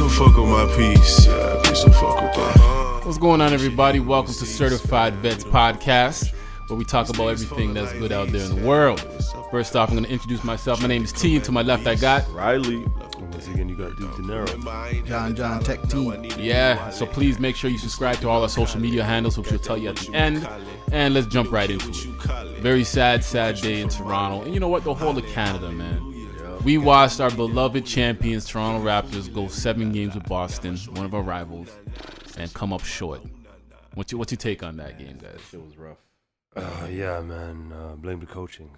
some fuck with my piece. Yeah, please some fuck with that. What's going on, everybody? Welcome to Certified Vets Podcast, where we talk about everything that's good out there in the world. First off, I'm going to introduce myself. My name is T, and to my left I got Riley. Once again, you got Duke De Niro. John Tech Team. Yeah, so please make sure you subscribe to all our social media handles, which we'll tell you at the end. And let's jump right into it. Very sad day in Toronto. And you know what? The whole of Canada, man. We watched our beloved champions, Toronto Raptors, go 7 games with Boston, one of our rivals, and come up short. What's your take on that game, guys? It was rough. Yeah, man. Blame the coaching.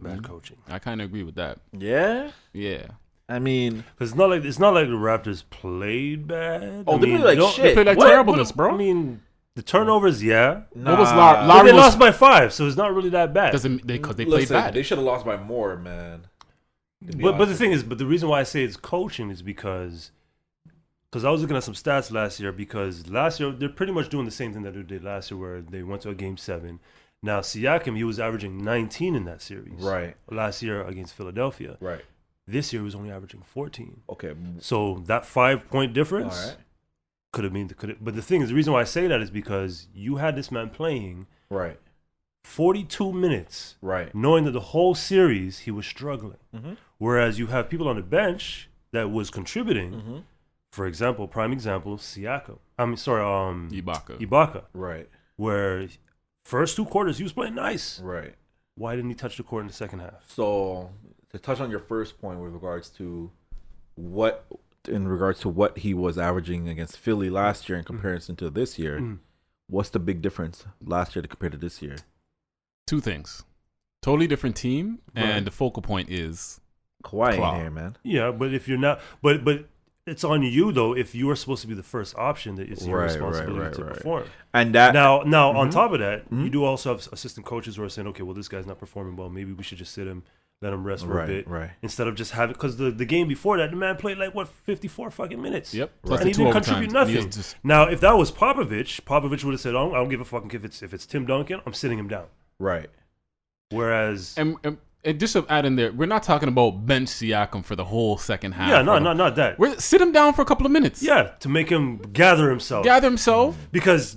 Bad coaching. I kind of agree with that. Yeah? Yeah. I mean, Because it's not like the Raptors played bad. oh, I they mean, played like don't- shit. They played like What? terribleness, bro. I mean, the turnovers, yeah. What was Nah. But Lowry they was, lost by 5, so it's not really that bad. because they played Listen, bad. they should have lost by more, man. But the thing is, the reason why I say it's coaching is because I was looking at some stats last year. Because last year they're pretty much doing the same thing that they did last year, where they went to a game 7. Now Siakam, he was averaging 19 in that series, Right. last year against Philadelphia. Right. This year he was only averaging 14. Okay. So that 5-point difference All right. could have been. But the thing is, the reason why I say that is because you had this man playing Right. 42 minutes, Right. knowing that the whole series he was struggling. Mm-hmm. Whereas you have people on the bench that was contributing. Mm-hmm. For example, prime example, Siakam. Ibaka. Ibaka, Right. where first 2 quarters he was playing nice. Right. Why didn't he touch the court in the second half? So to touch on your first point with regards to what he was averaging against Philly last year in comparison to this year, Mhm. what's the big difference last year to compared to this year? 2 things. Totally different team, Right. and the focal point is Kawhi Claw. in here, man. Yeah, but if you're not, but it's on you though. If you are supposed to be the first option, that it's your Right, responsibility right, to right. perform. And that Now, on Mhm. top of that, Mhm. you do also have assistant coaches who are saying, okay, well, this guy's not performing well. Maybe we should just sit him, let him rest for a right, bit, right. instead of just having. Because the game before that, the man played like 54 fucking minutes. yep. Right. Plus And the he 2 didn't overtimes. contribute And he nothing. was just- Now, if that was Popovich would have said, I don't give a fucking if it's Tim Duncan, I'm sitting him down. Right. Whereas, and just to add in there, we're not talking about bench Siakam for the whole second half. yeah, not that. We're sit him down for a couple of minutes. Yeah, to make him gather himself. Gather himself. Because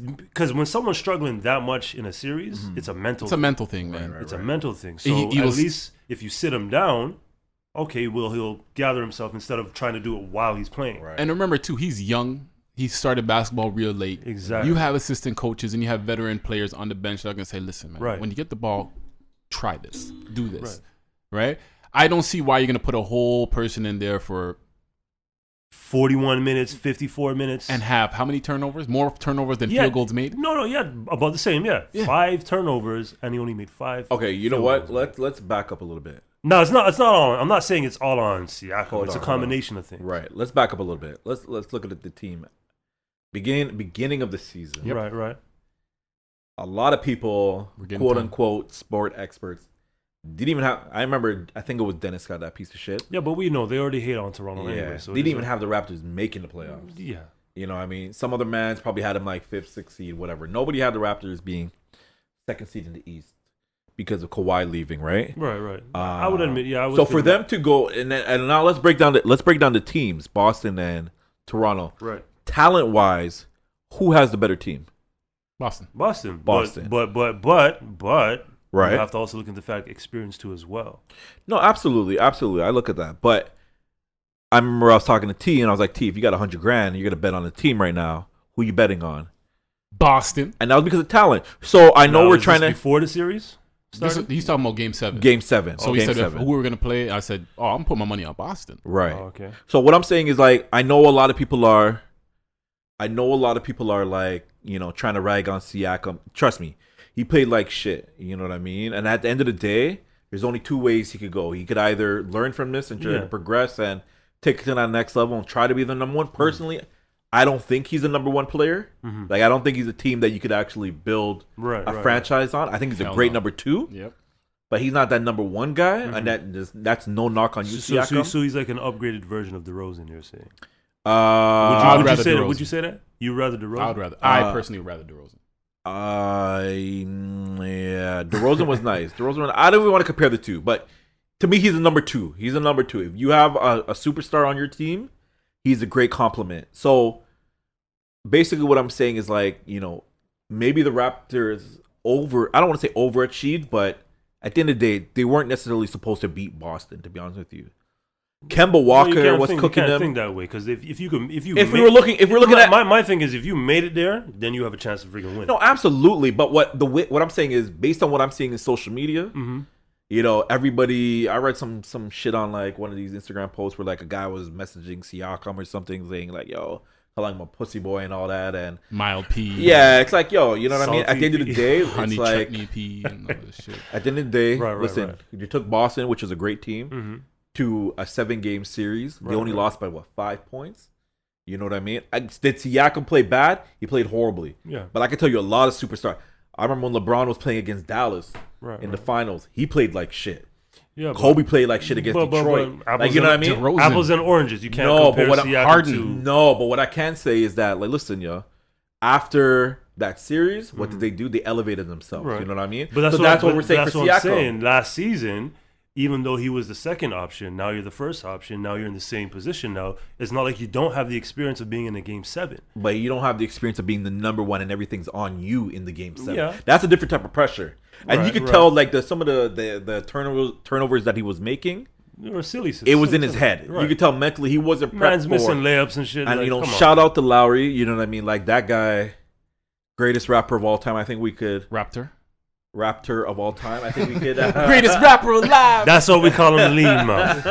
when someone's struggling that much in a series, it's a mental. It's a mental thing, man. Right, It's a mental thing. So He at was- least if you sit him down, okay, well he'll gather himself instead of trying to do it while he's playing. Right. And remember too, he's young. He started basketball real late. Exactly. You have assistant coaches and you have veteran players on the bench that are gonna say, "Listen, man, Right. when you get the ball, try this, do this." Right? I don't see why you're gonna put a whole person in there for 41 minutes, 54 minutes, and have how many turnovers? More turnovers than field goals made. No, yeah, about the same. Yeah, Yeah. 5 turnovers, and he only made 5. Okay, you know field what? goals. Let's back up a little bit. No, it's not. It's not all. I'm not saying it's all on Siakam. Hold It's on, a combination of things. Right. Let's back up a little bit. Let's look at the team. Beginning of the season. Yep. Right. A lot of people, We're getting quote time. unquote, sport experts, didn't even have. I remember. I think it was Dennis Scott, that piece of shit. Yeah, but we know they already hate on Toronto anyway. So they didn't even have the Raptors making the playoffs. Yeah. You know what I mean? Some other mans probably had them like 5th, 6th seed, whatever. Nobody had the Raptors being 2nd seed in the East because of Kawhi leaving, right? Right. I would admit, yeah. I would So for think- them to go and now let's break down the teams, Boston and Toronto. right. Talent wise, who has the better team? Boston. Boston. Boston. But Right. you have to also look at the fact experience too as well. No, absolutely. I look at that. But I remember I was talking to T and I was like, T, if you got $100,000 and you're gonna bet on a team right now, who you betting on? Boston. And that was because of talent. So I know Now, we're is trying this to before the series This started? he's talking about Game 7. Game 7. So he Game said if 7. who we were gonna play. I said, "Oh, I'm putting my money on Boston." Right. Oh, okay. So what I'm saying is like I know a lot of people are like, you know, trying to rag on Siakam. Trust me, he played like shit. You know what I mean? And at the end of the day, there's only 2 ways he could go. He could either learn from this and try to progress and take it to that next level and try to be the number one. Personally, I don't think he's a number one player. Like I don't think he's a team that you could actually build a franchise on. I think he's a Hell great no. number 2. Yep. But he's not that number 1 guy, and that's no knock on you, Siakam. So he's like an upgraded version of DeRozan, you're saying? I'd Would you rather say that? DeRozan. Would you say that? You rather DeRozan? I personally would rather DeRozan. Yeah, DeRozan was nice. I don't even want to compare the two, but to me, he's a number 2. He's a number 2. If you have a superstar on your team, he's a great compliment. So basically, what I'm saying is like, maybe the Raptors I don't want to say overachieved, but at the end of the day, they weren't necessarily supposed to beat Boston. To be honest with you, Kemba Walker was cooking them. Think that way because if we're looking at my thing is if you made it there, then you have a chance of freaking winning. No, absolutely. But what I'm saying is based on what I'm seeing in social media. Everybody. I read some shit on like one of these Instagram posts where like a guy was messaging Siakam or something, saying like, "Yo, calling him a pussy boy and all that," and mild P. Yeah, it's like, yo, you know what I mean? At the end of the day, honey it's like chutney P and all this shit. At the end of the day, right, listen, you took Boston, which is a great team, to a 7-game series. They only lost by 5 points. You know what I mean? Did Siakam play bad? He played horribly. Yeah. But I can tell you a lot of superstars. I remember when LeBron was playing against Dallas in the finals. He played like shit. Yeah, Kobe played like shit against Detroit. Like, you know what I mean? DeRozan. Apples and oranges. You can't compare Siakam to... No, but what I can say is that, like, listen, yo, after that series, what did they do? They elevated themselves. Right. You know what I mean? But that's what we're saying for Siakam. I'm saying. Last season, even though he was the second option, now you're the first option. Now you're in the same position now. It's not like you don't have the experience of being in a Game 7. But you don't have the experience of being the number one and everything's on you in the Game 7. Yeah. That's a different type of pressure. And you could tell, like, some of the turnovers that he was making, they were silly. It was in his head. Right. You could tell mentally he wasn't prepped. Man's missing layups and shit. And, like, shout out to Lowry. You know what I mean? Like, that guy, greatest rapper of all time. I think we could... Raptor of all time. I think we could... greatest rapper alive! That's what we call him, the lean mouth.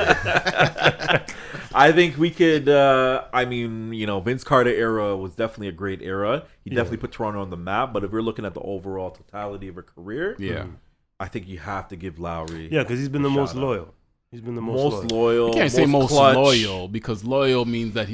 I think we could... Vince Carter era was definitely a great era. He definitely put Toronto on the map. But if we're looking at the overall totality of a career... I think you have to give Lowry... Yeah, because he's been the most loyal. He's been the most loyal. You can't say most loyal because loyal means that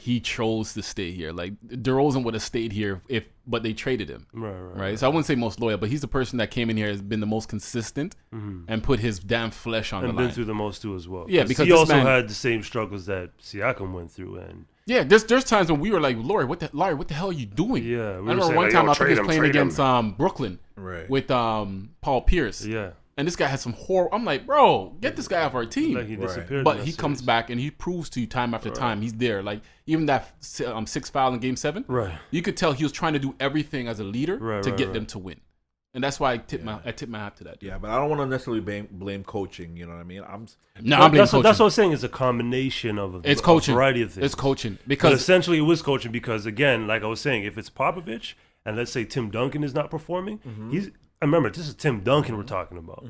he chose to stay here. Like DeRozan would have stayed here but they traded him. Right. So I wouldn't say most loyal, but he's the person that came in here has been the most consistent and put his damn flesh on the line. And been through the most too as well. Yeah, because he also had the same struggles that Siakam went through. And yeah, there's times when we were like, Larry, what the hell are you doing? Yeah, I remember one time I think he was playing against Brooklyn with Paul Pierce. Yeah. And this guy had some horror. I'm like, bro, get this guy off our team. Like he disappeared. But he comes back and he proves to you time after time he's there. Like even that 6 foul in Game 7. Right. You could tell he was trying to do everything as a leader to get them to win. And that's why I tip my hat to that. Yeah, but I don't want to necessarily blame coaching. You know what I mean? I'm blaming coaching. That's what I'm saying. It's a combination of it's coaching. A variety of things. It's coaching But because essentially it was coaching because again, like I was saying, if it's Popovich and let's say Tim Duncan is not performing, remember this is Tim Duncan we're talking about.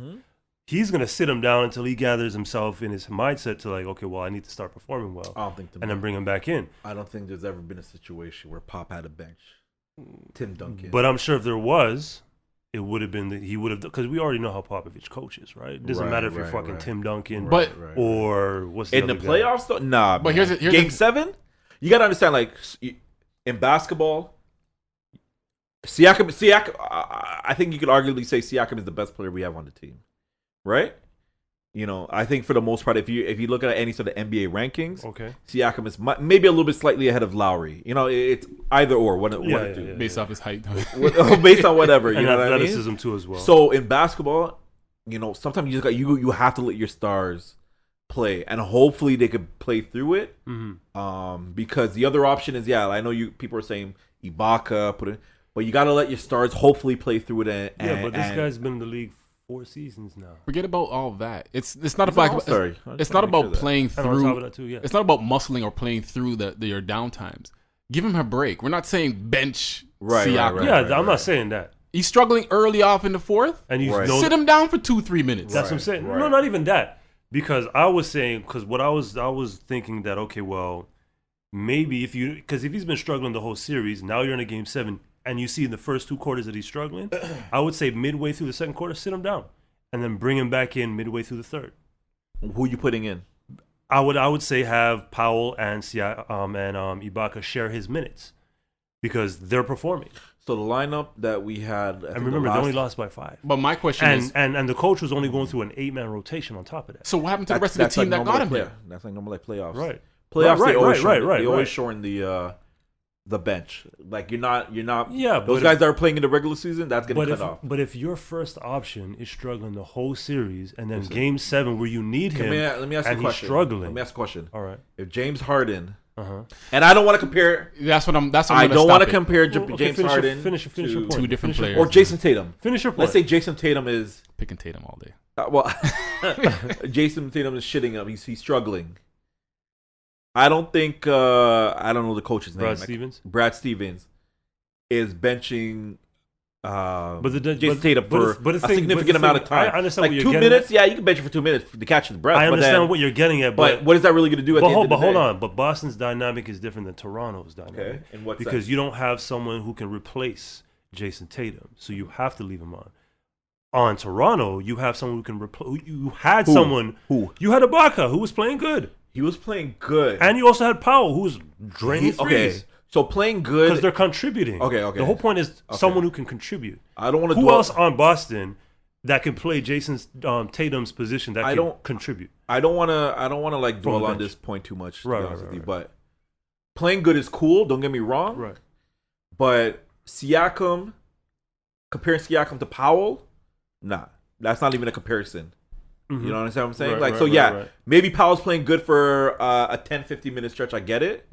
He's going to sit him down until he gathers himself in his mindset to like, okay, well, I need to start performing well. I don't think and then bring him back in. I don't think there's ever been a situation where Pop had a bench. Tim Duncan. But I'm sure if there was, it would have been that he would have, because we already know how Popovich coaches, right? It doesn't matter if you're fucking Tim Duncan or what's the in the playoffs, though? Nah. But here's Game 7, you got to understand, like, in basketball, Siakam, I think you could arguably say Siakam is the best player we have on the team. Right? I think for the most part, if you look at any sort of NBA rankings, Siakam is maybe a little bit slightly ahead of Lowry. It's either or. Based off his height. Based on whatever. You know what I mean? Athleticism too as well. So in basketball, sometimes you have to let your stars play, and hopefully they could play through it. Because the other option is, I know people are saying Ibaka, but you got to let your stars hopefully play through it. But this guy's been in the league 4 seasons now. Forget about all that. It's not about it's not about playing through. It's not about muscling or playing through your down times. Give him a break. We're not saying bench Siakam. I'm not saying that. He's struggling early off in the fourth, and you sit him down for 2-3 minutes. That's what I'm saying. No, not even that. Because I was saying, what I was thinking that okay, well, maybe if he's been struggling the whole series, now you're in a Game 7. And you see in the first 2 quarters that he's struggling, I would say midway through the second quarter, sit him down, and then bring him back in midway through the third. Who are you putting in? I would say have Powell and Ibaka share his minutes because they're performing. So the lineup that we had, and remember, they only lost by 5. But my question is, and the coach was only going through an 8-man rotation on top of that. So what happened to the rest of the team that got him there? That's like normal playoffs. Right. Playoffs. Right. They always shorten the. the bench. Like you're not. Yeah, those guys that are playing in the regular season, that's gonna cut off. But if your first option is struggling the whole series, and then Game 7 where you need him, let me ask you a question. He's struggling. Let me ask a question. All right. If James Harden, and I don't want to compare. I don't want to compare James finish Harden finish your to point. two different players. or Jason Tatum. Finish your point. Let's say Jason Tatum is picking Tatum all day. Jason Tatum is shitting up. He's struggling. I don't think I don't know the coach's name. Brad Stevens is benching Jason Tatum for a significant amount of time. I understand like 2 minutes. Yeah, you can bench him for 2 minutes to catch his breath. I understand what you're getting at, but what is that really going to do? Hold on. But Boston's dynamic is different than Toronto's dynamic. Okay, in what because sense? you don't have someone who can replace Jason Tatum, so you have to leave him on. On Toronto, you have someone who can replace. You had someone who you had Ibaka who was playing good. He was playing good, and you also had Powell who was draining threes. Okay, so playing good because they're contributing. Okay. The whole point is someone who can contribute. I don't want to. Who else on Boston that can play Jason Tatum's position that can contribute? I don't want to like dwell on this point too much. Right. But playing good is cool. Don't get me wrong. Right. But comparing Siakam to Powell, nah, that's not even a comparison. You know what I'm saying? Right. Maybe Powell's playing good for a 10-15 minute stretch. I get it.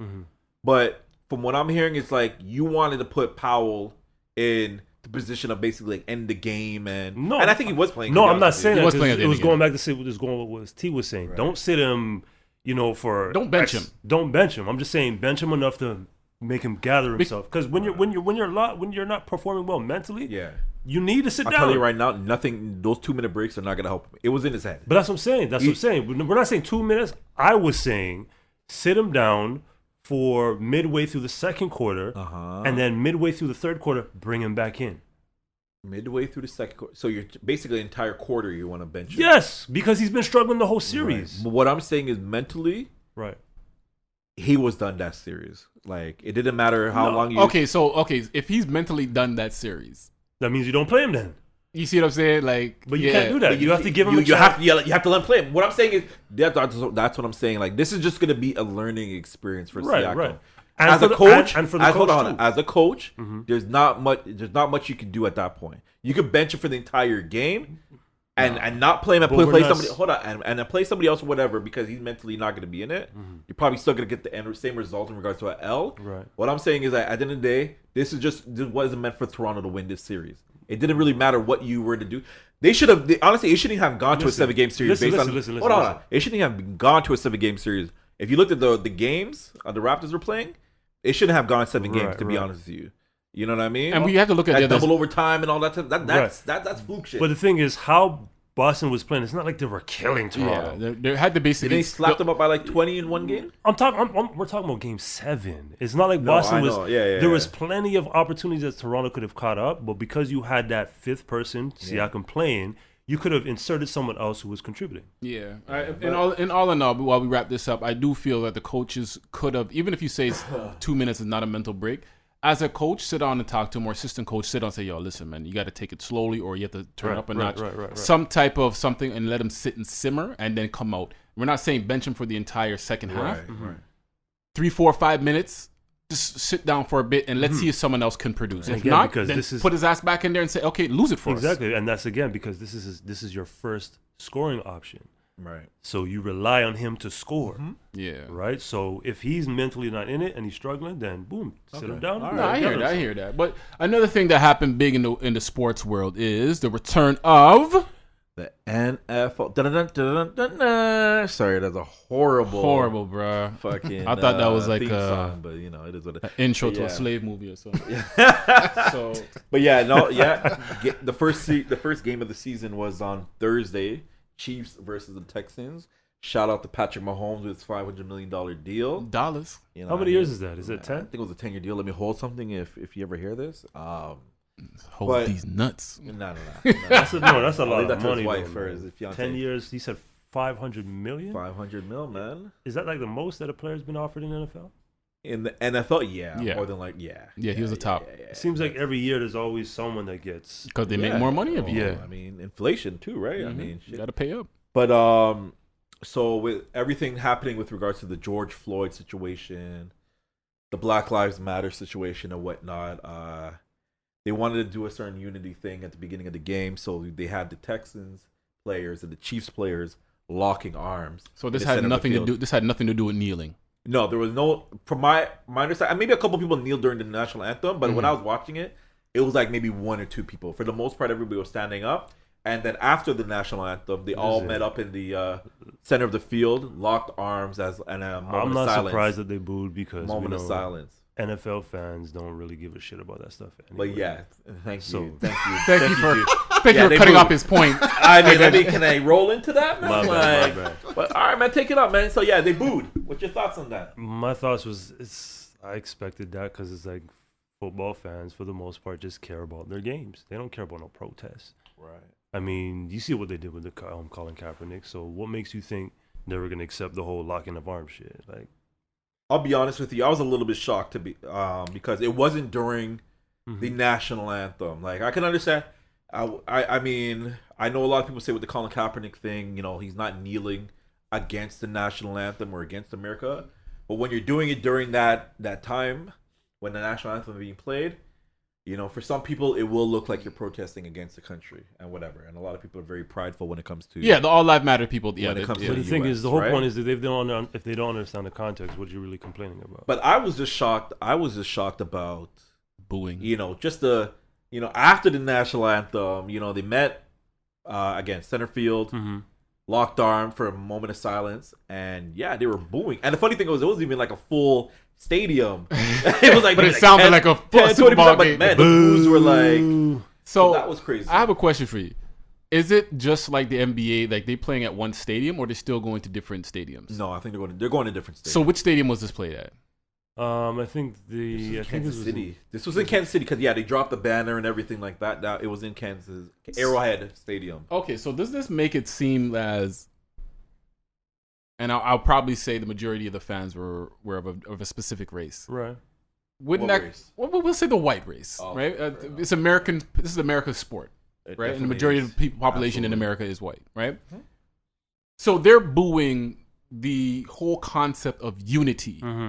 But from what I'm hearing, it's like you wanted to put Powell in the position of basically like end the game, and I think he was playing. No, I'm not saying that. It was going back to say what T was saying. Right. Don't sit him, don't bench him. Don't bench him. I'm just saying bench him enough to make him gather himself. Because when you're not performing well mentally, you need to sit down. I'll tell you right now, those 2 minute breaks are not going to help him. It was in his head. But that's what I'm saying. We're not saying 2 minutes. I was saying sit him down for midway through the second quarter, and then midway through the third quarter, bring him back in. Midway through the second quarter. So you're basically the entire quarter you want to bench him. Yes, because he's been struggling the whole series. Right. But what I'm saying is mentally, right, he was done that series. Like, it didn't matter how long you... Okay, if he's mentally done that series... That means you don't play him then. You see what I'm saying? Like, but you can't do that. You have to give him a you have to let him play him. What I'm saying is that's what I'm saying. Like, this is just going to be a learning experience for Siakam. Right. As a coach, as a coach, there's not much you can do at that point. You could bench him for the entire game and not play him and play somebody. Hold on, and play somebody else or whatever because he's mentally not going to be in it. You're probably still going to get the same result in regards to an L. Right. What I'm saying is that at the end of the day, this wasn't meant for Toronto to win this series. It didn't really matter what you were to do. They should have honestly. It shouldn't have gone to a 7-game series based on. Hold on. It shouldn't have gone to a 7-game series. If you looked at the games the Raptors were playing, it shouldn't have gone 7 games. To be honest with you. You know what I mean? And we have to look at the double overtime and all that. That's fluke shit. But the thing is, how Boston was playing, it's not like they were killing Toronto. Yeah, they had to basically. They slapped them up by like 20 in one game. We're talking about Game 7. It's not like Boston was. There was plenty of opportunities that Toronto could have caught up, but because you had that fifth person, Siakam, playing, you could have inserted someone else who was contributing. Yeah. In all, while we wrap this up, I do feel that the coaches could have, even if you say 2 minutes is not a mental break. As a coach, sit down and talk to him, or assistant coach, sit down and say, yo, listen, man, you got to take it slowly, or you have to turn up a notch. Right. Some type of something, and let him sit and simmer, and then come out. We're not saying bench him for the entire second half. Right. 3, 4, 5 minutes, just sit down for a bit, and let's see if someone else can produce. If not, then put his ass back in there and say, okay, lose it for us. Exactly, and that's, again, because this is your first scoring option. Right. So you rely on him to score. Yeah. Right. So if he's mentally not in it and he's struggling, then boom, sit him down. No, I hear that. But another thing that happened big in the sports world is the return of the NFL. Sorry, that's a horrible, bro. Fucking. I thought that was like song, but you know, it is what it is. Intro to a slave movie or something. The first game of the season was on Thursday. Chiefs versus the Texans. Shout out to Patrick Mahomes with his $500 million deal. Dollars. You know, how many years is that? Is it 10? I think it was a 10-year deal. Let me hold something if you ever hear this. Hold these nuts. No. That's a lot of money. His wife or his fiance. 10 years. He said $500 million. $500 million, man. Is that like the most that a player's been offered in the NFL? In the NFL, yeah. More than like, yeah. He was a top. It seems like every year there's always someone that gets because they make more money every year. I mean, inflation too, right? I mean, you got to pay up. But so with everything happening with regards to the George Floyd situation, the Black Lives Matter situation and whatnot. They wanted to do a certain unity thing at the beginning of the game, so they had the Texans players and the Chiefs players locking arms. So this had nothing to do. This had nothing to do with kneeling. No, there was no. From my understanding, maybe a couple people kneeled during the national anthem, but when I was watching it, it was like maybe one or two people. For the most part, everybody was standing up. And then after the national anthem, they all met up in the center of the field, locked arms and a moment of silence. I'm not surprised that they booed because moment of silence. NFL fans don't really give a shit about that stuff anyway. But yeah, thank you for cutting off his point. I mean, can I roll into that, man? My bad. But all right, man, take it up, man. So yeah, they booed. What's your thoughts on that? My thoughts was I expected that because it's like football fans for the most part just care about their games. They don't care about no protests. Right. I mean, you see what they did with the Colin Kaepernick. So what makes you think they were gonna accept the whole locking of arms shit? Like, I'll be honest with you, I was a little bit shocked because it wasn't during the national anthem. Like, I can understand. I mean, I know a lot of people say with the Colin Kaepernick thing, you know, he's not kneeling against the national anthem or against America. But when you're doing it during that time when the national anthem is being played, you know, for some people, it will look like you're protesting against the country and whatever. And a lot of people are very prideful when it comes to the All Lives Matter people. Yeah, when it comes to but the thing US, is, the whole right? point is that if they don't understand the context, what are you really complaining about? But I was just shocked. About booing. You know, just after the national anthem, you know, they met again center field, locked arm for a moment of silence, and yeah, they were booing. And the funny thing was, it wasn't even like a full stadium. It was like, but it sounded like a football game. Man, the boos were like, so that was crazy. I have a question for you. Is it just like the NBA, like they playing at one stadium, or they're still going to different stadiums? No, I think they're going to different stadiums. So which stadium was this played at? I think Kansas City. This was in Kansas City because they dropped the banner and everything like that. Now it was in Kansas Arrowhead Stadium. Okay, so does this make it seem as? And I'll probably say the majority of the fans were of a specific race. Right. Wouldn't what that? Race? Well, we'll say the white race, right? It's American. This is America's sport, right? And the majority of the population in America is white, right? Mm-hmm. So they're booing the whole concept of unity. Mm-hmm.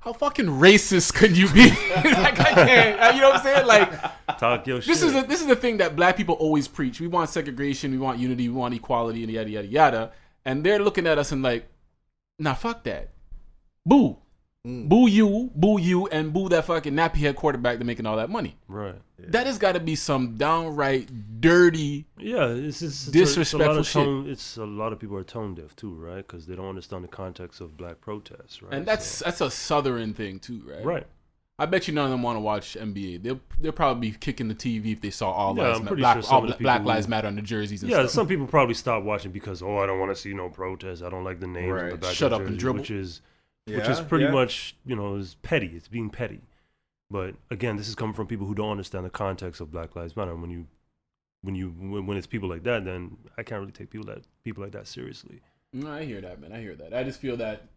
How fucking racist could you be? Like, I can't. You know what I'm saying? Like, talk your shit. This is the thing that black people always preach. We want segregation. We want unity. We want equality, and yada yada yada. And they're looking at us and like, nah, fuck that. Boo. Boo you, and boo that fucking nappy head quarterback that's making all that money. Right. Yeah. That has got to be some downright dirty, it's disrespectful shit. It's a lot of people are tone deaf too, right? Because they don't understand the context of black protests, right? And that's a southern thing too, right? Right. I bet you none of them want to watch NBA. They'll probably be kicking the TV if they saw Black Lives Matter on the jerseys and stuff. Some people probably stop watching because I don't want to see no protests. I don't like the names on the back Shut of up the and jersey, dribble. which is pretty much, is petty. It's being petty. But again, this is coming from people who don't understand the context of Black Lives Matter. When it's people like that, then I can't really take people like that seriously. No, I hear that, man. I hear that. I just feel that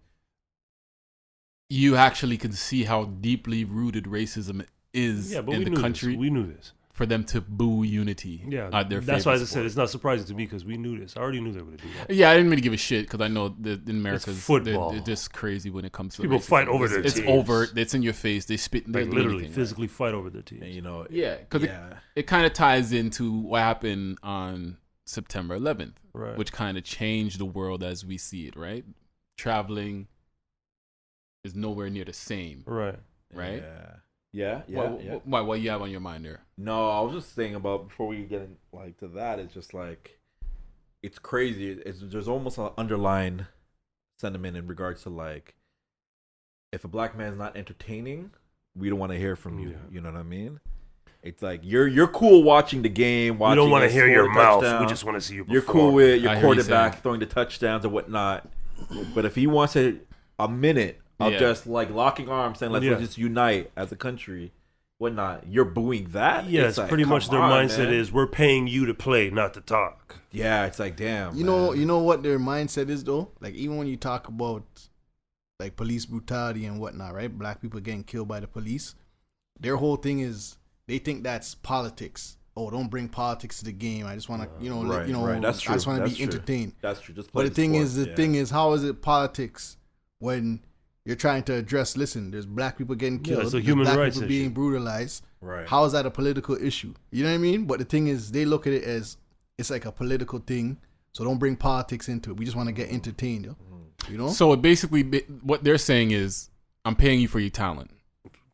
you actually can see how deeply rooted racism is in the country. We knew this. For them to boo unity. Yeah, their that's why I sport. said it's not surprising to me because we knew this. I already knew they would do that. Yeah, I didn't really give a shit because I know that in America, they're just crazy when it comes to people racism. fight over their teams. It's overt. It's in your face. They spit. They literally physically fight over their teams. And, because it kind of ties into what happened on September 11th, right? Which kind of changed the world as we see it. Right, traveling is nowhere near the same. Right. Yeah. What do you have on your mind there? No, I was just saying about before we get to that. It's just like it's crazy. There's almost an underlying sentiment in regards to like if a black man's not entertaining, we don't want to hear from you. You know what I mean? It's like you're cool watching the game. We don't want to hear your mouth. We just want to see you perform. You're cool with your quarterback throwing the touchdowns and whatnot. But if he wants a minute of just like locking arms saying let's just unite as a country, whatnot, you're booing that? Yes, like, pretty much their mindset is we're paying you to play, not to talk. Yeah, it's like damn. You know what their mindset is though? Like even when you talk about like police brutality and whatnot, right? Black people getting killed by the police. Their whole thing is they think that's politics. Oh, don't bring politics to the game. I just want to, right. That's true. I just want to be entertained. That's true. But the thing is, how is it politics when You're trying to address. Listen, there's black people getting killed. It's a there's human black rights people issue. being brutalized. Right. How is that a political issue? You know what I mean? But the thing is, they look at it as it's like a political thing. So don't bring politics into it. We just want to get entertained, yo. You know? So it basically, what they're saying is, I'm paying you for your talent.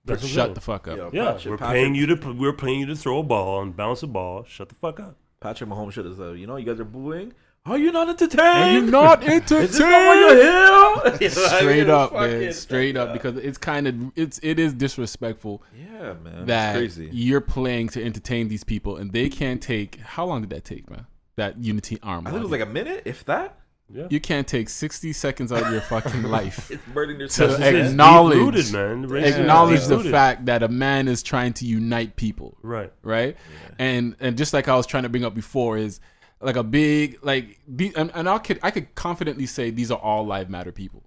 That's what I'm Shut saying. the fuck up. Yo, Yeah, Patrick- we're paying you to throw a ball and bounce a ball. Shut the fuck up. Patrick Mahomes should have said, you know, you guys are booing. Are you not entertained? Are you not entertained? Is this not why you're here? Straight up, man. Straight up, because it's kind of it is disrespectful Yeah, man. that It's crazy. you're playing to entertain these people and they can't take. How long did that take, man? That Unity arm. I think it was like a minute, if that. Yeah. You can't take 60 seconds out of your fucking life It's burning their to senses. acknowledge, Deep-rooted, man. Racism is acknowledge the deep-rooted. fact that a man is trying to unite people, Right. right? And just like I was trying to bring up before is like a big like and I could confidently say these are all live matter people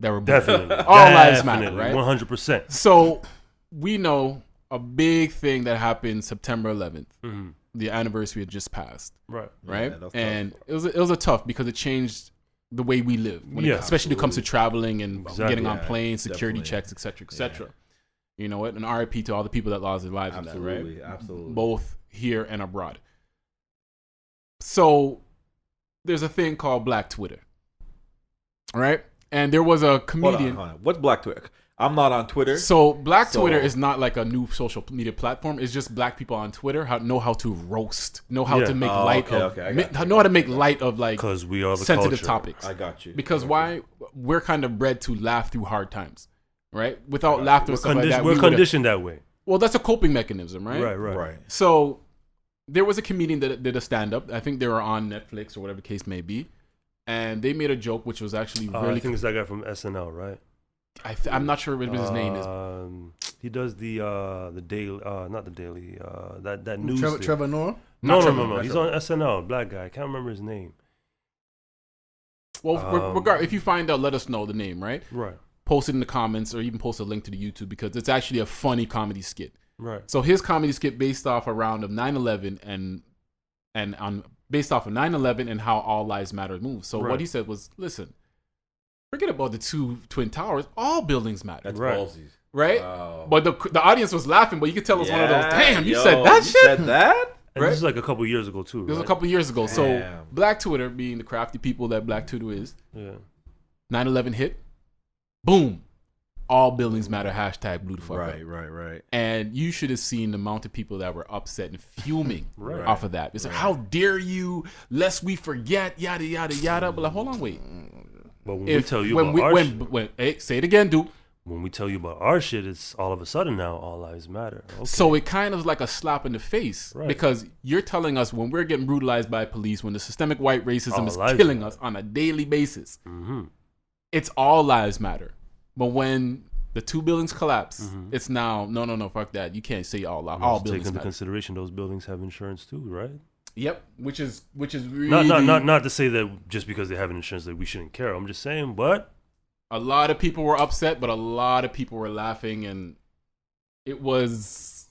that were born. Definitely. All lives matter, right? 100%. So we know a big thing that happened September 11th. Mhm. The anniversary had just passed, Right. right? that was And it was a tough because it changed the way we live, especially when it comes to traveling and Exactly. getting on Yeah, planes, security definitely. checks, etc., etc. You know what? And RIP to all the people that lost their lives in that, Absolutely, right? absolutely. Both here and abroad. So there's a thing called Black Twitter, right? And there was a comedian. Hold on. What's Black Twitter? I'm not on Twitter. So Black So- Twitter is not like a new social media platform. It's just black people on Twitter know how to roast, know how Yeah. to make Oh, light okay, of, okay, I got you. know how to make light of like Because we are the sensitive culture. topics. I got you. Because why? We're kind of bred to laugh through hard times, right? Without laughter and stuff like that, We're we would've- conditioned that way. Well, that's a coping mechanism, right? Right. Right. So there was a comedian that did a stand-up. I think they were on Netflix or whatever the case may be, and they made a joke which was actually I really. think it's that guy from SNL, right? I'm not sure what his name is. He does the daily, not the daily, that news. thing. Trevor Noah? No. Trevor. He's on SNL. Black guy. I can't remember his name. Well, if you find out, let us know the name, right? Right. Post it in the comments or even post a link to the YouTube because it's actually a funny comedy skit. Right. So his comedy skit based off around of 9/11 and on based off of 9/11 and how all lives matter moves. So Right. what he said was, listen, forget about the two twin towers. All buildings matter, That's Right. ballsy. right? Wow. But the audience was laughing, but you could tell it was one of those. Yeah, Damn, you yo, said that you shit. Said that? And Right. this is like a couple years ago too. It was a right? couple years ago. So Damn. Black Twitter, being the crafty people that Black Twitter is, Yeah. 9/11 hit, boom, all buildings matter. Hashtag blew the fuck up. Right. And you should have seen the amount of people that were upset and fuming Right. off of that. It's like, how dare you? Lest we forget, yada yada yada. But like, hold on, wait. But when we tell you when about our shit, hey, say it again, dude. when we tell you about our shit, it's all of a sudden now all lives matter. Okay. So it kind of like a slap in the face Right. because you're telling us when we're getting brutalized by police, when the systemic white racism All is lives killing matter. us on a daily basis, Mm-hmm. it's all lives matter. But when the two buildings collapse, it's now no, fuck that. You can't say all Take buildings into matter. consideration those buildings have insurance too, right? Yep, which is really Not to say that just because they have insurance that we shouldn't care. I'm just saying, but a lot of people were upset, but a lot of people were laughing, and it was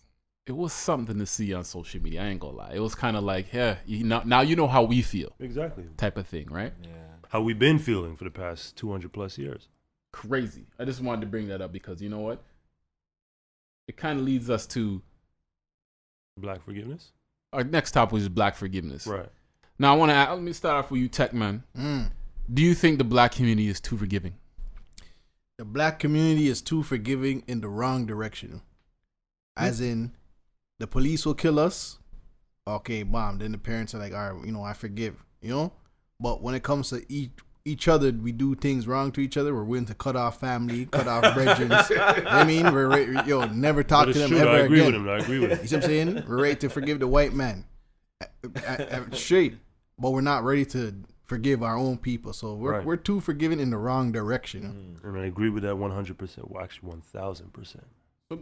something to see on social media. I ain't gonna lie, it was kind of like, yeah, now you know how we feel, exactly type of thing, right? Yeah. how we've been feeling for the past 200 plus years. Crazy. I just wanted to bring that up because you know what? It kind of leads us to Black forgiveness, our next topic, which is Black forgiveness. right? Now, I want to let me start off with you, Tech Man. Do you think the Black community is too forgiving? The black community is too forgiving in the wrong direction. As in, the police will kill us. Okay, bomb. Then the parents are like, all right, I forgive, But when it comes to each other, we do things wrong to each other. We're willing to cut off family, cut off brethren. I mean, we're never talk But to it's them true. ever I agree again. with him. I agree with him. You see what I'm saying? We're ready to forgive the white man. Straight. But we're not ready to forgive our own people. So we're too forgiving in the wrong direction. And I agree with that 100%. Well, actually, 1,000%.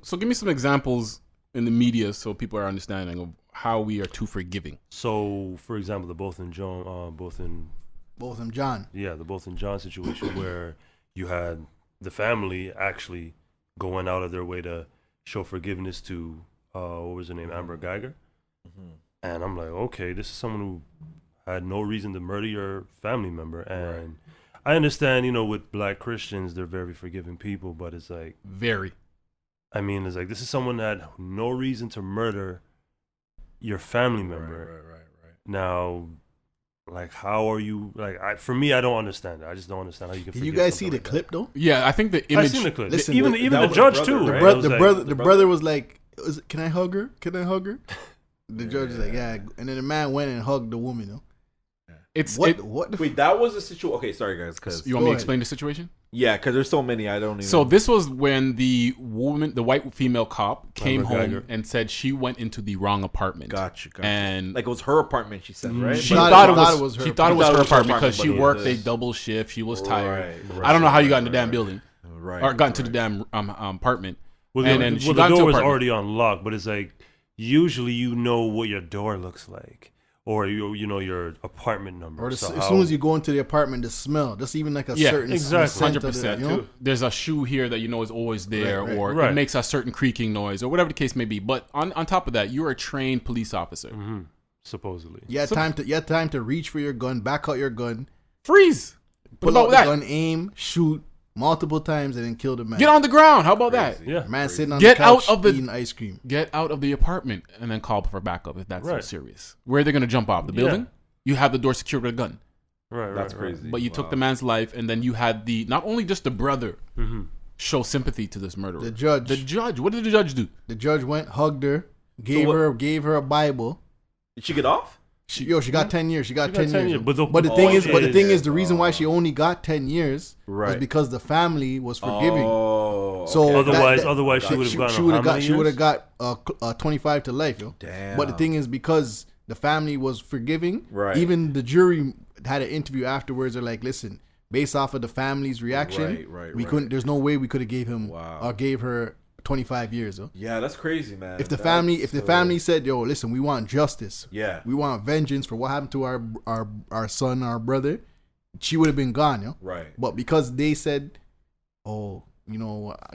So give me some examples in the media so people are understanding of how we are too forgiving. So, for example, the both in John situation where you had the family actually going out of their way to show forgiveness to what was her name, Amber Geiger, and I'm like, okay, this is someone who had no reason to murder your family member, and I understand, with black Christians, they're very forgiving people, but it's like, Very. I mean, it's like, this is someone that had no reason to murder your family member. Right. Now, like, how are you, like, for me, I don't understand it. I just don't understand how you can Did forgive you guys see something the like clip though? Yeah, I think the that. image. I seen the clip. Listen, even that the was judge, the too, brother, right? right? I was like, The brother was like, "Can I hug her? Can I hug her?" The judge was like, "Yeah," and then the man went and hugged the woman. Though. It's What? it- What? The Wait, that was a situation. Okay, sorry guys, because You want me Go to ahead. explain the situation? yeah, because there's so many. I don't even. So this was when the white female cop came McGregor. home and said she went into the wrong apartment. Gotcha. And like it was her apartment. She said, right? she Thought thought, it it was was, her she thought it was apartment. her apartment But because she it was worked a this. double shift. She was tired. Right, I don't know how you got in the right, damn right. building Right. or got into the right. damn apartment. well, and the, then she well, got the into door was apartment. already unlocked, but it's like, usually you know what your door looks like. Or you know your apartment number. Or So as how- soon as you go into the apartment, the smell, just even like a Yeah, certain exactly. scent of the- 100%. you know? There's a shoe here that you know is always there, Right, right. or Right. it makes a certain creaking noise, or whatever the case may be. But on top of that, you're a trained police officer. supposedly. You had time to reach for your gun, back out your gun, Freeze. What pull about out the that? gun, aim, shoot multiple times, and then kill the man. Get on the ground. How about that? Crazy. Yeah. Man sitting on Get the couch out of the- eating ice cream. Get out of the apartment and then call for backup if that's so Right. serious. Where are they going to jump off? The Yeah. building? You have the door secured with a gun. Right. That's right, crazy. But you took the man's life, and then you had not only just the brother show sympathy to this murderer. The judge. The judge. What did the judge do? The judge went, hugged her, gave her a Bible. Did she get off? She got 10 years. She got 10 10 years. years. But the thing point is, is- the reason why she only got 10 years was Right. because the family was forgiving. Oh, So okay. Otherwise, she would have gotten she would have got 25 to life, yo. Damn. But the thing is, because the family was forgiving, Right. even the jury had an interview afterwards. They're like, listen, based off of the family's reaction, Right, we right. couldn't. There's no way we could have gave him Wow. or gave her 25 years. Yo. Yeah, that's crazy, man. If the family said, yo, listen, we want justice. Yeah. We want vengeance for what happened to our son, our brother, she would have been gone, yo. Right. But because they said, "Oh,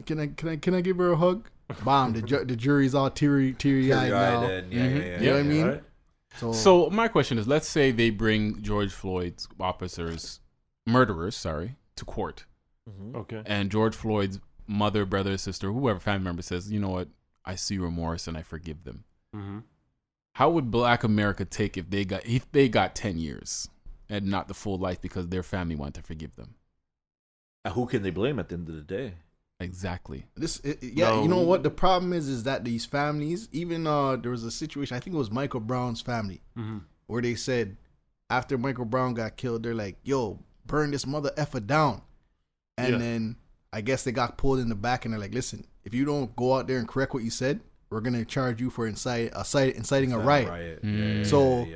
can I give her a hug?" Bam, the jury's all teary eyed now. Then, yeah. You know what I mean? Right? So my question is, let's say they bring George Floyd's murderers, to court. Okay. And George Floyd's mother, brother, sister, whoever family member says, you know what, I see remorse and I forgive them. How would Black America take if they got 10 years and not the full life because their family wanted to forgive them? And who can they blame at the end of the day? Exactly. You know what the problem is that these families, even there was a situation, I think it was Michael Brown's family, where they said after Michael Brown got killed, they're like, "Yo, burn this mother effer down," and then I guess they got pulled in the back and they're like, "Listen, if you don't go out there and correct what you said, we're gonna charge you for inciting a riot." So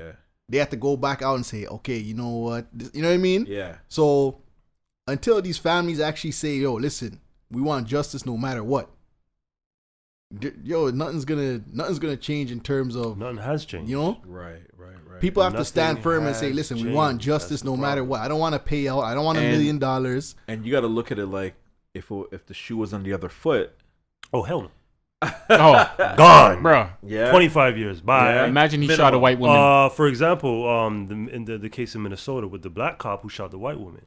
they have to go back out and say, "Okay, you know what? You know what I mean?" Yeah. So until these families actually say, "Yo, listen, we want justice no matter what," yo, nothing's gonna change in terms of Nothing has changed. Right. people have to Nothing stand firm and say, has "Listen, we want changed. justice That's the no matter problem. what. I don't want to pay out. I don't want $1 million." And you got to look at it like if the shoe was on the other foot. Oh, hell no. Oh, Gone. bro. Yeah. 25 years. Bye. Yeah. Imagine he shot a white woman. For example, in the case in Minnesota with the black cop who shot the white woman.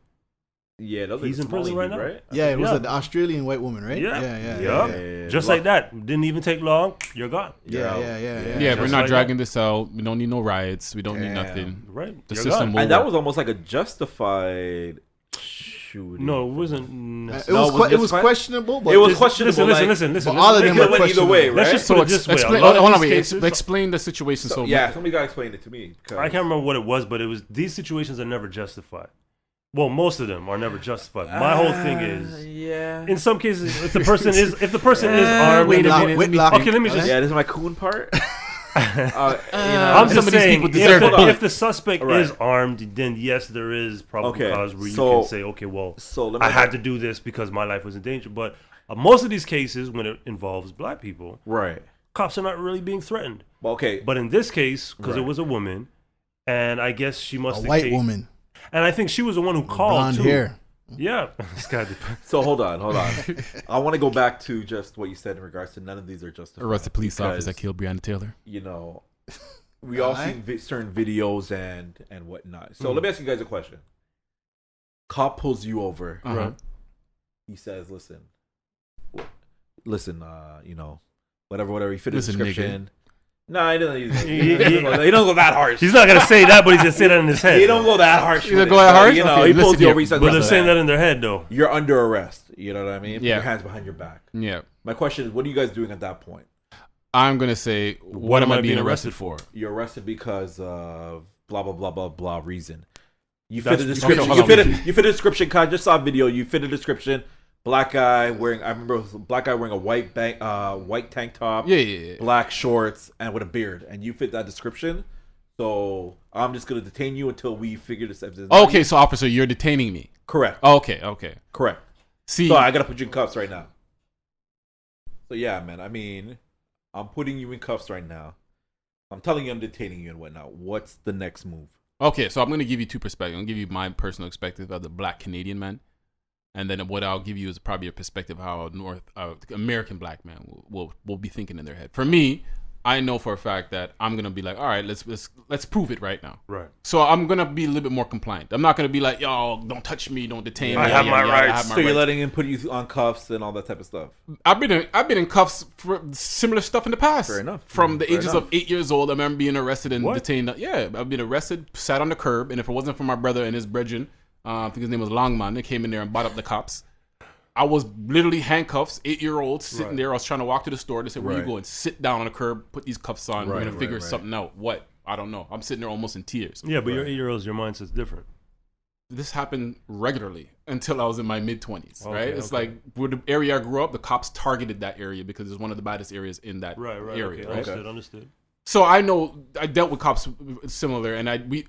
Yeah, that was He's like in prison Somali right now. dude, right? Yeah, it was Yeah. an Australian white woman, right? Yeah. Yeah. Just like that. Didn't even take long. You're gone. Yeah. Yeah, we're just not like dragging this out. We don't need no riots. We don't need Damn. nothing. Right. The You're system gone. will And that work. was almost like a justified shooting. No, it wasn't. It was questionable, but It was questionable. Listen. But all of It them could were have went either questionable. way, right? Let's just put it this way. explain, A lot of hold on, these wait. cases- Explain the situation. So, yeah, somebody got to explain it to me. Because I can't remember what it was, but it was these situations are never justified. Well, most of them are never justified. My whole thing is, yeah. in some cases, if the person is armed, wait a Whitlock- minute, Whitlock- okay, let me just. Yeah, this is my coon part. I'm some just of these saying, people deserve a bullet. if the suspect Right. is armed, then yes, there is probably Okay, cause where you so- can say, okay, well, So let me I had to do this because my life was in danger. But most of these cases, when it involves black people, right. cops are not really being threatened. Well, okay. But in this case, because it Right. was a woman, and I guess she A must have white woman, and I think she was the one who called blonde too. hair. Yeah, this guy. So hold on. I want to go back to just what you said in regards to none of these are justified. arrest the police because, officer that killed Breonna Taylor. You know, we all Alright. see certain videos and whatnot. So let me ask you guys a question. Cop pulls you over. Uh-huh. He says, listen, whatever. He fit the description. No, he doesn't. He don't go that harsh. He's not gonna say that, but he's gonna say that in his head. He don't go that harsh. He doesn't go that harsh. Okay, He pulls you over. He says, but they're saying that in their head, though. You're under arrest. You know what I mean? Put Yeah. your hands behind your back. Yeah. My question is, what are you guys doing at that point? I'm gonna say, what am I being arrested for? You're arrested because of blah blah blah blah blah reason. You fit That's- the description. okay, You fit the description. I just saw a video. You fit the description. Black guy wearing. I remember it was a black guy wearing a white tank top. Yeah. Black shorts and with a beard, and you fit that description. So I'm just gonna detain you until we figure this out. Okay, so officer, you're detaining me. Correct. Okay. Correct. See, So I gotta put you in cuffs right now. So yeah, man. I mean, I'm putting you in cuffs right now. I'm telling you I'm detaining you and whatnot. What's the next move? okay, so I'm gonna give you two perspectives. I'm gonna give you my personal perspective as a black Canadian man, and then what I'll give you is probably a perspective of how a North American black man will be thinking in their head. For me, I know for a fact that I'm gonna be like, all right, let's prove it right now. Right. So I'm gonna be a little bit more compliant. I'm not gonna be like, yo, don't touch me, don't detain me. I have my rights. So you're letting him put you on cuffs and all that type of stuff. I've been in cuffs for similar stuff in the past. Fair enough. From the Fair ages enough. of 8 years old, I remember being arrested and What? detained. Yeah, I've been arrested, sat on the curb, and if it wasn't for my brother and his brethren, I think his name was Longman, they came in there and bought up the cops. I was literally handcuffs, 8-year-old, sitting there. I was trying to walk to the store. They said, where you Right. going? Sit down on the curb, put these cuffs on. We're Right, going to figure right. something out. What? I don't know. I'm sitting there almost in tears. Yeah, but you're 8-year-olds. Your mindset's different. This happened regularly until I was in my mid-20s, Okay, right? It's okay. like where the area I grew up, the cops targeted that area because it's one of the baddest areas in that Right. area, Okay. right? Understood. So I know I dealt with cops similar, and we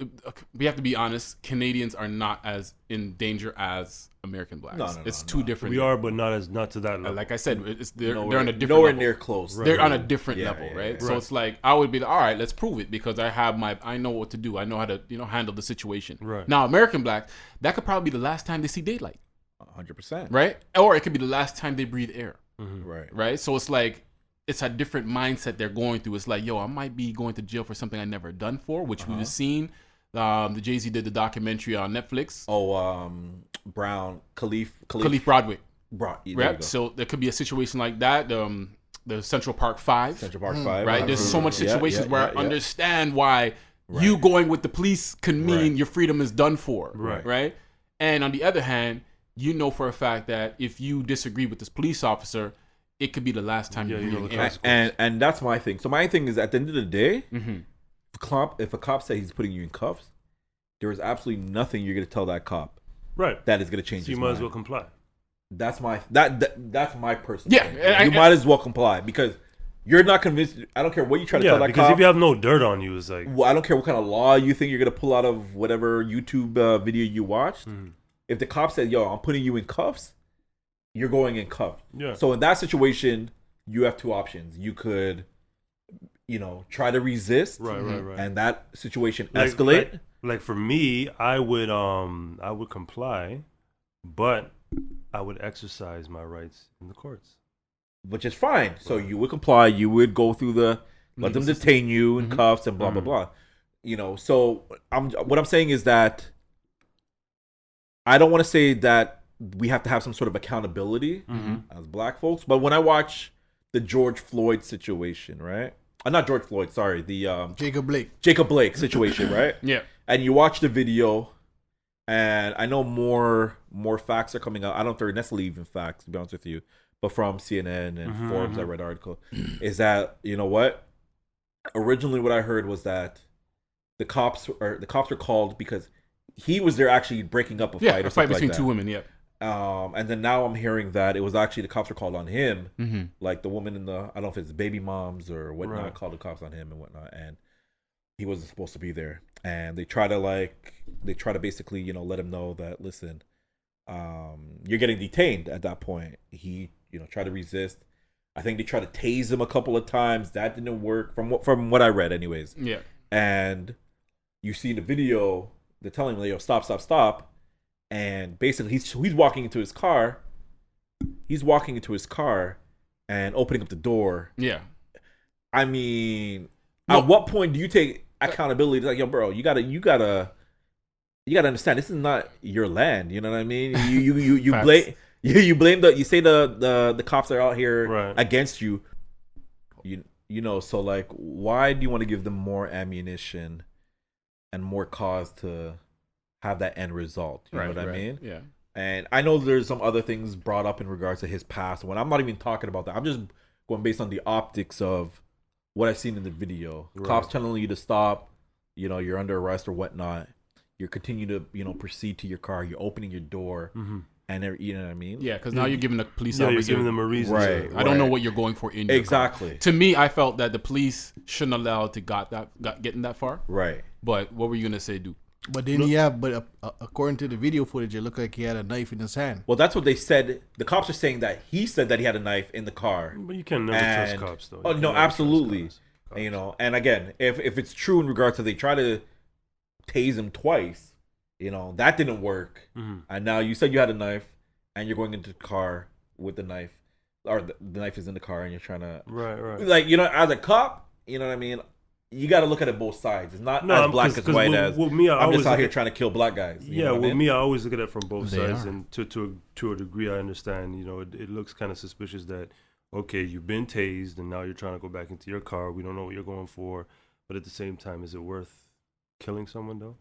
have to be honest. Canadians are not as in danger as American blacks. No, It's two different. We are, but not to that level. Like I said, they're Nowhere, on a different nowhere level. near close. They're on a different Yeah, level, yeah, right? yeah. So it's like I would be like, all right, let's prove it because I know what to do. I know how to handle the situation. Right. Now, American black, that could probably be the last time they see daylight, 100%. right? Or it could be the last time they breathe air. Right. Right? So it's like it's a different mindset they're going through. It's like, yo, I might be going to jail for something I never done for, which we've seen. The Jay-Z did the documentary on Netflix. Oh, Brown, Khalif Broadwick. There you Right? go. So there could be a situation like that. The Central Park 5. Central Park 5. Right? There's so much situations where I yeah. understand why you going with the police can mean your freedom is done for. Right. Right? And on the other hand, you know for a fact that if you disagree with this police officer, it could be the last time you're breathing air. And that's my thing. So my thing is, at the end of the day, Mhm. if a cop says he's putting you in cuffs, there is absolutely nothing you're going to tell that cop Right. that is going to change So you his might mind. as well comply. That's my that's my personal Yeah, thing. You might as well comply because you're not convinced. I don't care what you try to Yeah, tell that because cop. if you have no dirt on you, it's like Well, I don't care what kind of law you think you're going to pull out of whatever YouTube video you watched. If the cop said, yo, I'm putting you in cuffs, you're going in cuffs. Yeah. So in that situation, you have two options. You could, try to resist. right. And that situation Like- escalate. Like for me, I would comply, but I would exercise my rights in the courts. Which is fine. So you would comply. You would go through let them detain you in cuffs and blah, blah, blah. So what I'm saying is that I don't want to say that we have to have some sort of accountability as black folks. But when I watch the George Floyd situation, right? Not George Floyd, sorry. The Jacob Blake situation, right? Yeah. And you watch the video, and I know more facts are coming out. I don't know if they're necessarily even facts, to be honest with you, but from CNN and Forbes, I read an article, is that, you know what? Originally what I heard was that the cops were called because he was there actually breaking up a fight or a fight something between like two that. women, yeah. And then now I'm hearing that it was actually the cops were called on him, Mm-hmm. like the woman I don't know if it's baby moms or whatnot, Right. called the cops on him and whatnot, and he wasn't supposed to be there. And they try to basically, let him know that, listen, you're getting detained at that point. He, tried to resist. I think they tried to tase him a couple of times. That didn't work from what I read anyways. Yeah. And you see in the video, they're telling him, yo, stop. And basically he's walking into his car. He's walking into his car and opening up the door. Yeah. I mean, at what point do you take accountability? It's like, yo, bro, you gotta you gotta understand, this is not your land. You know what I mean? You Facts. blame you blame you say the cops are out here Right. against you. You know, so like, why do you want to give them more ammunition and more cause to have that end result? You know what I mean? Yeah. And I know there's some other things brought up in regards to his past. When I'm not even talking about that, I'm just going based on the optics of what I've seen in the video. Right. Cops telling you to stop. You know, you're under arrest or whatnot. You continue to, you know, proceed to your car. You're opening your door, and you know what I mean? Yeah, because now you're giving the police Yeah, officer. you're giving them a reason. Right. I don't know what you're going for in your Exactly. car. To me, I felt that the police shouldn't allow it to getting that far. Right. But what were you gonna say, dude? But then according to the video footage, it looked like he had a knife in his hand. Well, that's what they said. The cops are saying that he said that he had a knife in the car. But you can never trust cops, though. Oh, You can no, never trust absolutely. cops. And, you know, and again, if it's true in regard to they try to tase him twice, you know, that didn't work. And now you said you had a knife and you're going into the car with the knife, or the knife is in the car and you're trying to, Right. like, you know, as a cop, you know what I mean? You got to look at it both sides. It's not as black as white as with me, I'm just out here trying to kill black guys. You Yeah, know what I with mean? me, I always look at it from both They sides, are. and to a degree, I understand. You know, it looks kind of suspicious that okay, you've been tased, and now you're trying to go back into your car. We don't know what you're going for, but at the same time, is it worth killing someone though?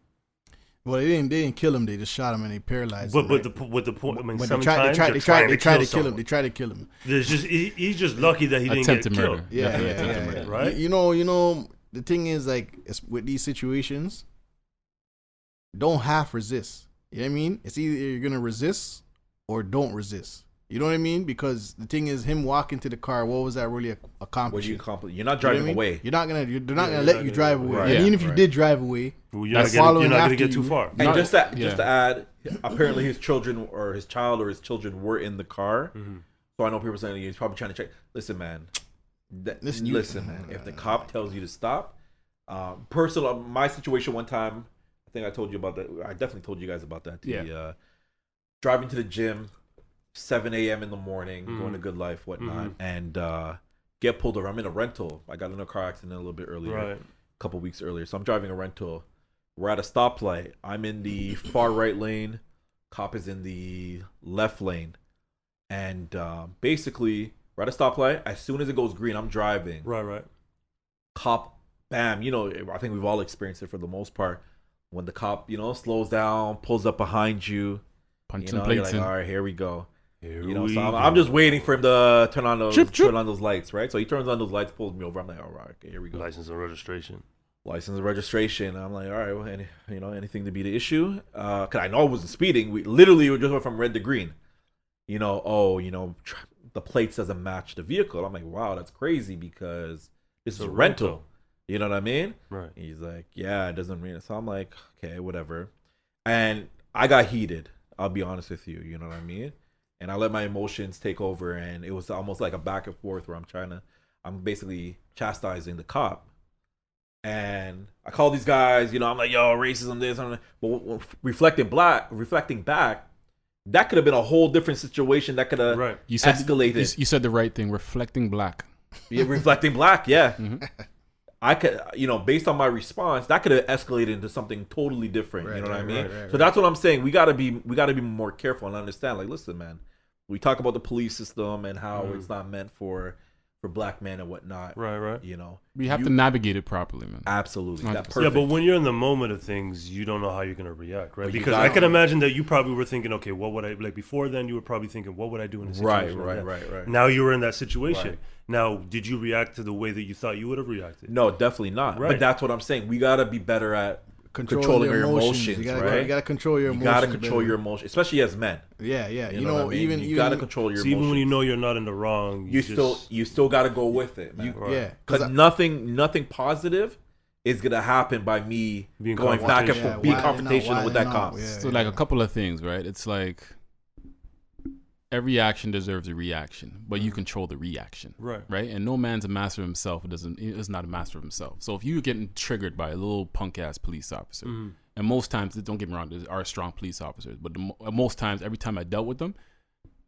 Well, they didn't kill him. They just shot him and they paralyzed him. But the point, I mean, But seven they times tried you're to trying kill someone. him. They tried to kill him. There's just he's just lucky that he didn't get Attempted killed. murder. Yeah, Definitely yeah, attempted yeah. murder. Right? You know, the thing is, like, with these situations, don't half resist. You know what I mean? It's either you're gonna resist or don't resist. You know what I mean? Because the thing is, him walking to the car, what was that really What do accomplishing? you accomplish? You're not You know what driving I mean? away. They're not gonna you're let not you gonna- drive away. Right. And Yeah, even if you right. did drive away, Well, you're That's not following gonna after get too you. far. And Not- just to yeah. add, apparently his children or his child or his children were in the car. So I know people saying he's probably trying to check. Listen, man. Listen, man. If the cop tells you to stop, personal, my situation one time, I think I told you about that. I definitely told you guys about that. Yeah. Driving to the gym, 7 a.m. in the morning, going to Good Life, whatnot, and get pulled over. I'm in a rental. I got in a car accident a little bit earlier, Right. a couple weeks earlier. So I'm driving a rental. We're at a stoplight. I'm in the far right lane. Cop is in the left lane. And basically, we're at a stoplight. As soon as it goes green, I'm driving. Right. Cop, bam. You know, I think we've all experienced it for the most part. When the cop, you know, slows down, pulls up behind you. Punch You some know, you're plates like, in. all right, here we go. Here You know, we so go. I'm just waiting for him to turn on Chip, chip. those lights, right? So he turns on those lights, pulls me over. I'm like, all right, okay, here we go. License and registration. License and registration. I'm like, all right, well, anything to be the issue? Cause I know I wasn't speeding. We literally just went from red to green. You know, the plates doesn't match the vehicle. I'm like, wow, that's crazy because this is a rental. You know what I mean? Right. He's like, yeah, it doesn't mean it. So I'm like, okay, whatever. And I got heated. I'll be honest with you. You know what I mean? And I let my emotions take over, and it was almost like a back and forth where I'm basically chastising the cop. And I call these guys, you know, I'm like, yo, racism, this, and that. But reflecting back, that could have been a whole different situation that could have Right. You said escalated. You said the right thing. Reflecting black. Yeah, reflecting black, yeah. Mm-hmm. I could, based on my response, that could have escalated into something totally different. You know what I mean? So that's what I'm saying. We gotta be more careful and understand. Like, listen, man, we talk about the police system and how it's not meant for black men and whatnot. Right. You know, We have to navigate it properly, man. absolutely. That's 100%. perfect. Yeah, but when you're in the moment of things, you don't know how you're gonna react, right? But you Because gotta- I can imagine that you probably were thinking, okay, what would I like before then? You were probably thinking, what would I do in a situation? like that? Right. Now you were in that situation. Right. Now, did you react to the way that you thought you would have reacted? No, definitely not. Right. But that's what I'm saying. We gotta be better at controlling your emotions, You right? gotta control your You emotions. gotta control better. your emotions, especially as men. Yeah. You know what I mean? You gotta control your So emotions. even when you know you're not in the wrong, you still gotta go with it, man. Right. Yeah. Because nothing positive is gonna happen by me Being going back and confrontational. forth, being why confrontational not? with that Why cop. not? Yeah. So like a couple of things, right? It's like every action deserves a reaction, but you control the reaction, Right. And no man's a master of himself. Is not a master of himself. So if you're getting triggered by a little punk ass police officer, and most times, don't get me wrong, there are strong police officers, but most times, every time I dealt with them,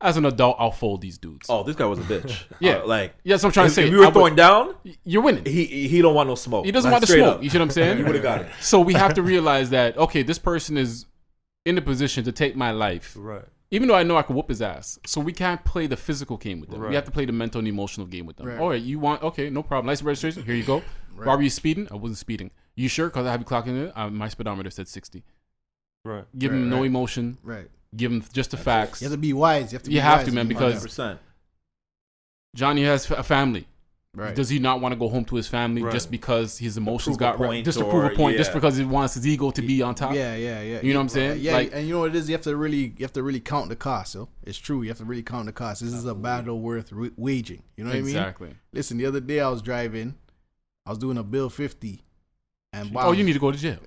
as an adult, I'll fold these dudes. Oh, this guy was a bitch. Yeah. like Yes, I'm trying to say. if you were I would- throwing down, you're winning. he don't want no smoke. He doesn't Like, want the straight smoke. up. You see what I'm saying? He would have got it. So we have to realize that, okay, this person is in the position to take my life, Right. even though I know I can whoop his ass. So we can't play the physical game with them. Right. We have to play the mental and emotional game with them. Right. All right, you want, okay, no problem. License registration, here you go. Right. Why were you speeding? I wasn't speeding. You sure? Because I have you clocking it. My speedometer said 60. Right. Give him no Right. emotion. Right. Give him just the facts. You have to be wise. You have to, man, because 100%. Johnny has a family. right. Does he not want to go home to his family Right. just because his emotions prove a got point just to prove a or- point, just yeah. because he wants his ego to be on top? Yeah. You know what I'm saying? Yeah, Like- and you know what it is. You have to really count the cost. So it's true. You have to really count the cost. This is a battle worth waging. You know what I mean? Exactly. Listen, the other day I was driving. I was doing a bill 50, and Oh, you need to go to jail.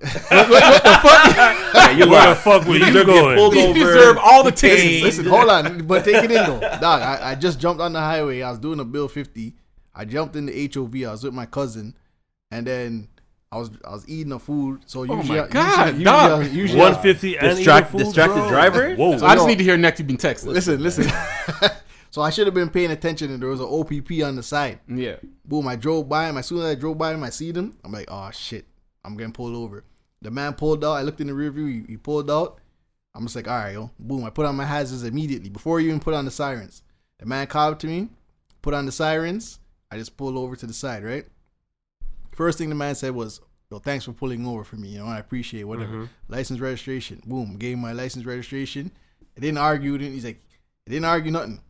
Yeah, you Where the laugh. fuck were you deserve to get going? pulled You over. deserve all the pain. tickets. Listen, hold on, but take it in though, dog. I just jumped on the highway. I was doing a bill 50. I jumped in the HOV. I was with my cousin, and then I was eating the food. So usually, my God, dog. usually 150 and Distracted driver? Whoa. So I just need to hear next you been texting. listen. So I should have been paying attention, and there was an OPP on the side. Yeah. Boom! I drove by him. As soon as I drove by him, I see him. I'm like, oh shit, I'm getting pulled over. The man pulled out. I looked in the rear view. He pulled out. I'm just like, all right, yo. Boom! I put on my hazards immediately before he even put on the sirens. The man called up to me, put on the sirens. I just pulled over to the side, right? First thing the man said was, yo, thanks for pulling over for me. You know, I appreciate it, whatever. License registration. Boom. Gave him my license registration. I didn't argue with him. He's like, I didn't argue nothing.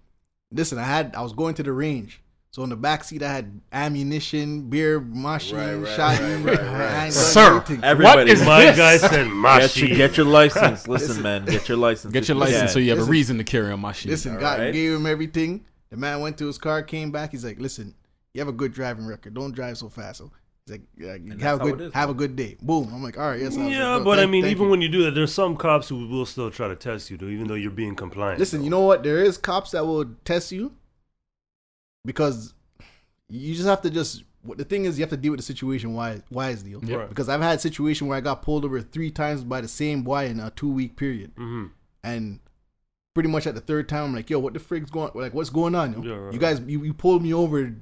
Listen, I was going to the range. So in the back seat, I had ammunition, beer machine, Right, shotgun. right. handgun, Sir, everything. Everybody. What is My this? guy said, Get your license. Listen, man. Get your license. Get your license Yeah. so you have Listen. a reason to carry on my shit. Listen, All God right. gave him everything. The man went to his car, came back. He's like, listen, you have a good driving record. Don't drive so fast. So he's like, yeah, that's have how a it good is, have a man. good day. Boom. I'm like, all right, yes. Yeah, but I mean, even when you do that, there's some cops who will still try to test you, though, even though you're being compliant. listen, you know what? There is cops that will test you because you just have to the thing is you have to deal with the situation wisely. Yep. Right. Because I've had a situation where I got pulled over 3 times by the same boy in a 2-week period. Mm-hmm. And pretty much at the third time, I'm like, yo, what the frick's going on? Like, what's going on? Yo? Yeah, right. You guys, you pulled me over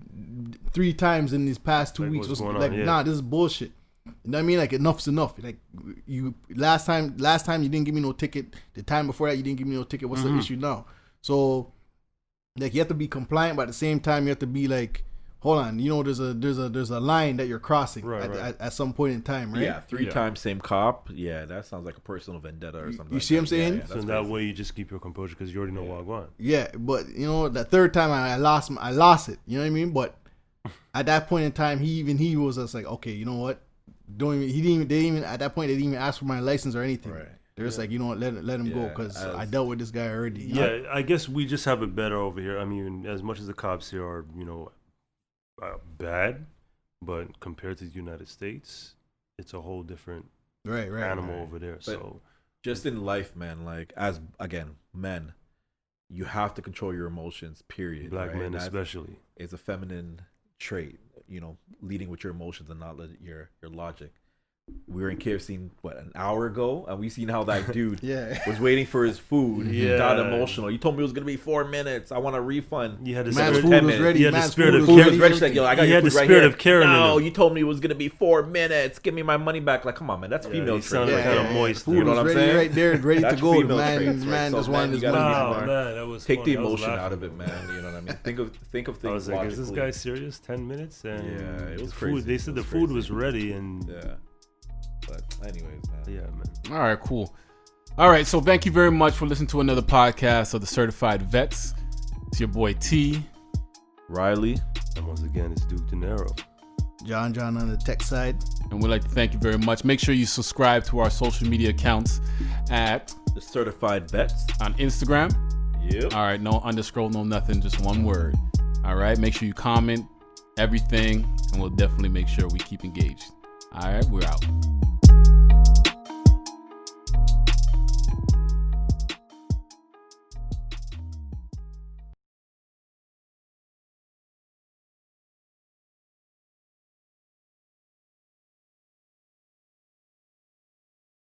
3 times in these past 2 Like, weeks. what's going like, on? Yeah. nah, this is bullshit. You know what I mean? Like, enough's enough. Like, you last time you didn't give me no ticket. The time before that, you didn't give me no ticket. What's the issue now? So, like, you have to be compliant, but at the same time, you have to be like, hold on, you know, there's a line that you're crossing Right, at some point in time, right? Yeah, 3 times same cop. Yeah, that sounds like a personal vendetta or something. You see what I'm saying? Yeah, So that's that crazy. way you just keep your composure because you already know Wagwan. Yeah, but you know, that third time I lost it. You know what I mean? But at that point in time, he was just like, okay, you know what? At that point they didn't even ask for my license or anything. Right. They're just like, you know what, let him go Yeah, because as- I dealt with this guy already. Yeah, I guess we just have it better over here. I mean, as much as the cops here are, bad, but compared to the United States, it's a whole different right. animal over there. So Just in life, man, like, as, again, men, you have to control your emotions, period. black right? men That's- especially. It's a feminine trait, leading with your emotions and not your logic. We were in KFC, an hour ago, and we seen how that dude Yeah. was waiting for his food. He Yeah. got emotional. You told me it was gonna be 4 minutes. I want a refund. You had the Man's spirit, food 10 was minutes. ready. He had the Man's spirit food of was Food ready. was ready. Like, yo, I got He your had the food right spirit here. of Karen in No, him. you told me it was gonna be 4 minutes. Give me my money back. Like, come on, man, that's female he trait. sounded Yeah, kinda moist. Food You know was what I'm ready saying? right there, ready That's to go. The female man traits, right? just So, wanted man, his you gotta money. be Wow, smart. man, that was Take funny. the I was emotion out laughing. of it, man. You know what I mean? Think of things. I was like, is this logically. guy serious? 10 minutes? And Yeah, it was the crazy. food. They It said was the food crazy. was ready, and Yeah. But anyways, man. yeah, man. All right, cool. All right, so thank you very much for listening to another podcast of the Certified Vets. It's your boy T. Riley. And once again, it's Duke De Niro. John on the tech side. And we'd like to thank you very much. Make sure you subscribe to our social media accounts at The Certified Vets. on Instagram. Yep. All right, no underscore, no nothing, just one word. All right, make sure you comment everything, and we'll definitely make sure we keep engaged. All right, we're out.